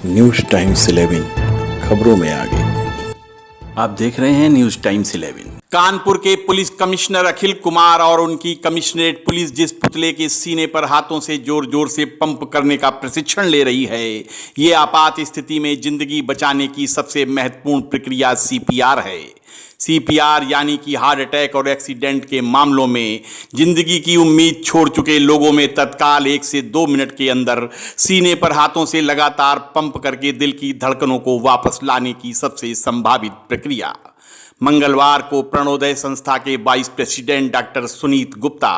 News times 11 खबरों में आगे। आप देख रहे हैं न्यूज टाइम्स 11। कानपुर के पुलिस कमिश्नर अखिल कुमार और उनकी कमिश्नरेट पुलिस जिस पुतले के सीने पर हाथों से जोर जोर से पंप करने का प्रशिक्षण ले रही है, ये आपात स्थिति में जिंदगी बचाने की सबसे महत्वपूर्ण प्रक्रिया सीपीआर है। सीपीआर यानी कि हार्ट अटैक और एक्सीडेंट के मामलों में जिंदगी की उम्मीद छोड़ चुके लोगों में तत्काल 1 से 2 मिनट के अंदर सीने पर हाथों से लगातार पंप करके दिल की धड़कनों को वापस लाने की सबसे संभावित प्रक्रिया। मंगलवार को प्रणोदय संस्था के vice president doctor Sunit Gupta,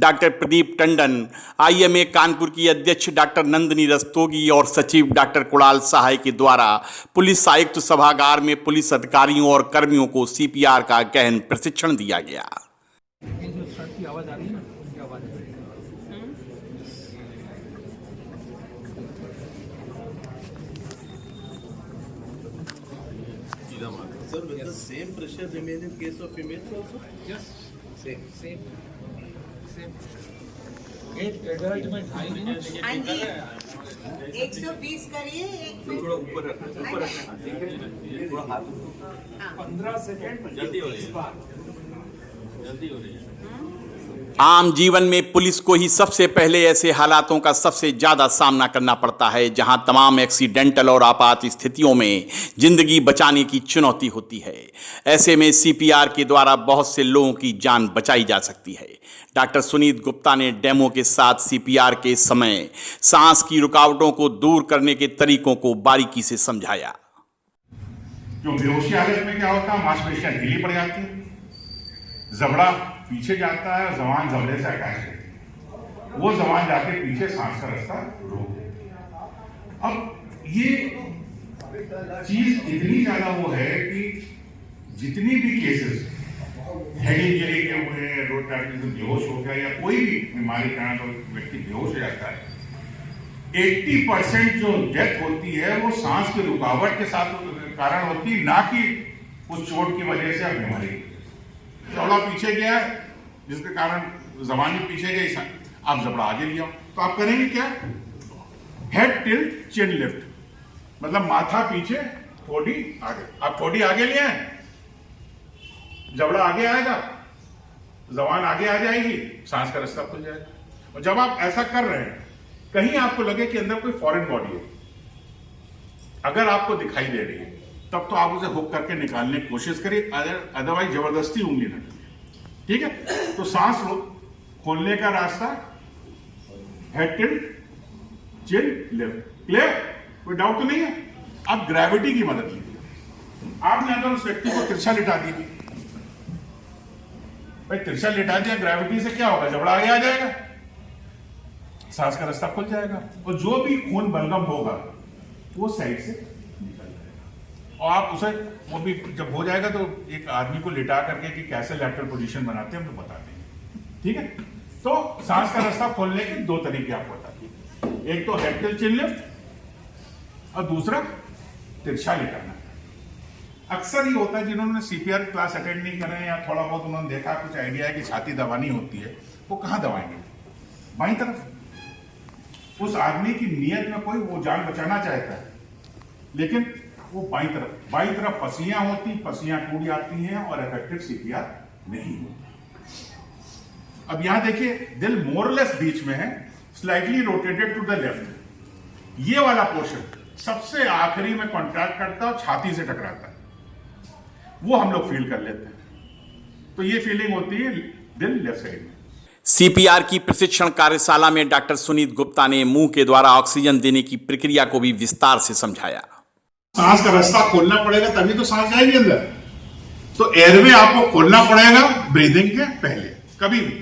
doctor Pradeep Tandon, IMA Kanpur की अध्यक्ष डॉक्टर नंदिनी रस्तोगी और सचिव डॉक्टर कुणाल सहाय के द्वारा पुलिस आयुक्त सभागार में पुलिस अधिकारियों और कर्मियों को सीपीआर का गहन प्रशिक्षण दिया गया। Sir, will the same pressure remain in case of females also? Yes, same. Eight adult में 2.5 हाँ जी, 120 करिए, एक मिनट। थोड़ा ऊपर रखना, थोड़ा हाथ 15 सेकेंड जल्दी हो रही है। आम जीवन में पुलिस को ही सबसे पहले ऐसे हालातों का सबसे ज़्यादा सामना करना पड़ता है जहां तमाम एक्सीडेंटल और आपात स्थितियों में जिंदगी बचाने की चुनौती होती है। ऐसे में सीपीआर के द्वारा बहुत से लोगों की जान बचाई जा सकती है। डॉक्टर सुनीत गुप्ता ने डेमो के साथ सीपीआर के समय सांस की रुकावटों को दूर करने के तरीकों को बारीकी से समझाया। जो बेहोशी हालत में क्या होता है, मांसपेशियां ढीली पड़ जाती है, जबड़ा पीछे जाता है, जबान जबड़े से अटैच है, वो जबान जाके पीछे सांस का रास्ता रोक देती है। अब ये चीज इतनी ज्यादा वो है कि जितनी भी केसेस हेड इंजरी के हुए, रोड ट्रैफिक से बेहोश हो गया या कोई भी बीमारी के कारण व्यक्ति बेहोश हो जाता है, 80% जो डेथ होती है वो सांस की रुकावट के साथ कारण होती है, ना कि उस चोट की वजह से या बीमारी। जबड़ा पीछे गया है जिसके कारण जबान भी पीछे गई, आप जबड़ा आगे लिया तो आप करेंगे क्या, हेड टिल्ट चिन लिफ्ट, मतलब माथा पीछे ठोडी आगे। आप ठोडी आगे लिए हैं, जबड़ा आगे आएगा, जबान आगे आ जाएगी, सांस का रास्ता खुल जाएगा। और जब आप ऐसा कर रहे हैं, कहीं आपको लगे कि अंदर कोई फॉरेन बॉडी है, अगर आपको दिखाई दे रही है, तब तो आप उसे हुक करके निकालने की कोशिश करिए, अदरवाइज जबरदस्ती उंगली न करिए। ठीक है, तो सांस खोलने का रास्ता हेड टिल्ट चिन लिफ्ट। क्लियर? कोई डाउट तो नहीं है? अब ग्रेविटी की मदद लीजिए। आपने अगर उस व्यक्ति को तिरछा लिटा दी, भाई तिरछा लिटा दिया, ग्रेविटी से क्या होगा, जबड़ा आगे आ जाएगा, सांस का रास्ता खुल जाएगा और जो भी खून बलगम होगा वो साइड से और आप उसे वो भी जब हो जाएगा तो एक आदमी को लिटा करके कि कैसे लैटरल पोजीशन बनाते हैं हम लोग बताते हैं। ठीक है, तो सांस का रास्ता खोलने के 2 तरीके आपको बताते हैं, एक तो हेड टिल्ट चिन लिफ्ट और दूसरा तिरछा लिटाना। अक्सर ये होता है जिन्होंने सीपीआर क्लास अटेंड नहीं करे या थोड़ा बहुत उन्होंने देखा, कुछ आइडिया है कि छाती दबानी होती है, वो कहाँ दबाएंगे, बाईं तरफ। उस आदमी की नीयत में कोई वो जान बचाना चाहता है, लेकिन वो बाईं तरफ पसलियां होती, पसलियां टूट जाती हैं और इफेक्टिव सीपीआर नहीं होती। अब यहां देखिए, दिल मोरलेस बीच में है, slightly rotated to the left. ये वाला पोर्शन सबसे आखिरी में कॉन्ट्रैक्ट करता है और छाती से टकराता है, वो हम लोग फील कर लेते हैं। तो ये फीलिंग होती है दिल लेफ्ट साइड में। सीपीआर की प्रशिक्षण कार्यशाला में डॉक्टर सुनीत गुप्ता ने मुंह के द्वारा ऑक्सीजन देने की प्रक्रिया को भी विस्तार से समझाया। सांस का रास्ता खोलना पड़ेगा तभी तो सांस जाएगी अंदर, तो एयरवे आपको खोलना पड़ेगा ब्रीदिंग के पहले कभी भी।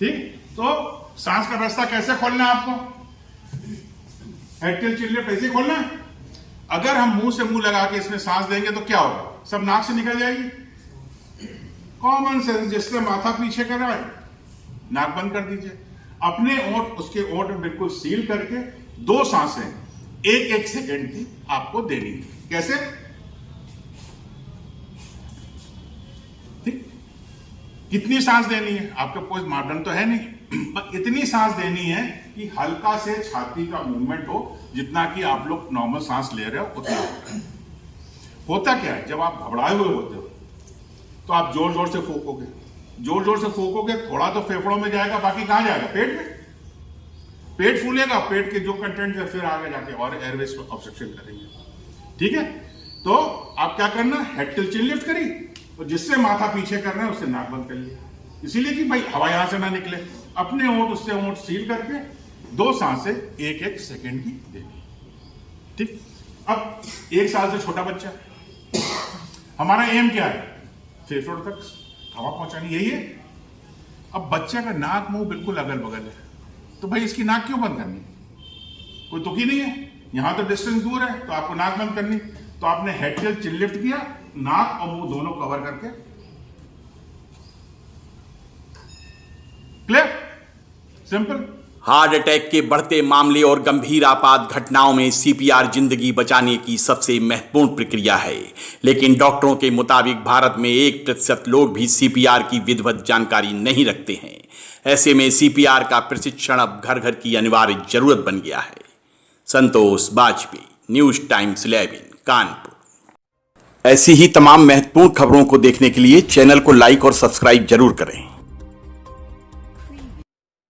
ठीक, तो सांस का रास्ता कैसे खोलना है आपको, हेड टिल्ट चिन लिफ्ट ऐसे खोलना है। अगर हम मुंह से मुंह लगा के इसमें सांस देंगे तो क्या होगा, सब नाक से निकल जाएगी। कॉमन सेंस, जिससे माथा पीछे कर रहा है, नाक बंद कर दीजिए, अपने ओंठ उसके ओंठ में बिल्कुल सील करके 2 सांसें 1-1 सेकेंड की आपको देनी है। कैसे? ठीक, कितनी सांस देनी है, आपका कोई मापदंड तो है नहीं, बस इतनी सांस देनी है कि हल्का से छाती का मूवमेंट हो, जितना कि आप लोग नॉर्मल सांस ले रहे हो उतना होता क्या है, जब आप घबराए हुए होते हो तो आप जोर जोर से फूकोगे, जोर जोर से फूकोगे, थोड़ा तो फेफड़ों में जाएगा, बाकी कहां जाएगा, पेट में। पेट फूलेगा, पेट के जो कंटेंट है फिर आगे जाके और एयरवेज ऑब्स्ट्रक्शन करेंगे। ठीक है, तो आप क्या करना, हेड टिल चिन लिफ्ट करी और जिससे माथा पीछे कर रहे हैं उससे नाक बंद कर लिया, इसीलिए कि भाई हवा यहां से ना निकले। अपने ओंठ उससे ओंठ सील करके 2 सांसें 1-1 सेकेंड की देनी। ठीक, अब 1 साल से छोटा बच्चा, हमारा एम क्या है, फेफड़ों तक हवा पहुंचानी, यही है। अब बच्चे का नाक मुंह बिल्कुल अगल बगल है, तो भाई इसकी नाक क्यों बंद करनी, कोई तुकी नहीं है, यहां तो डिस्टेंस दूर है तो आपको नाक बंद करनी। तो आपने हेड टिल चिन लिफ्ट किया, नाक और मुंह दोनों कवर करके, क्लियर, सिंपल। हार्ट अटैक के बढ़ते मामले और गंभीर आपात घटनाओं में सीपीआर जिंदगी बचाने की सबसे महत्वपूर्ण प्रक्रिया है, लेकिन डॉक्टरों के मुताबिक भारत में 1% लोग भी सीपीआर की विधिवत जानकारी नहीं रखते हैं। ऐसे में सीपीआर का प्रशिक्षण अब घर घर की अनिवार्य जरूरत बन गया है। संतोष बाजपेयी, न्यूज़ टाइम्स 11, कानपुर। ऐसी ही तमाम महत्वपूर्ण खबरों को देखने के लिए चैनल को लाइक और सब्सक्राइब जरूर करें।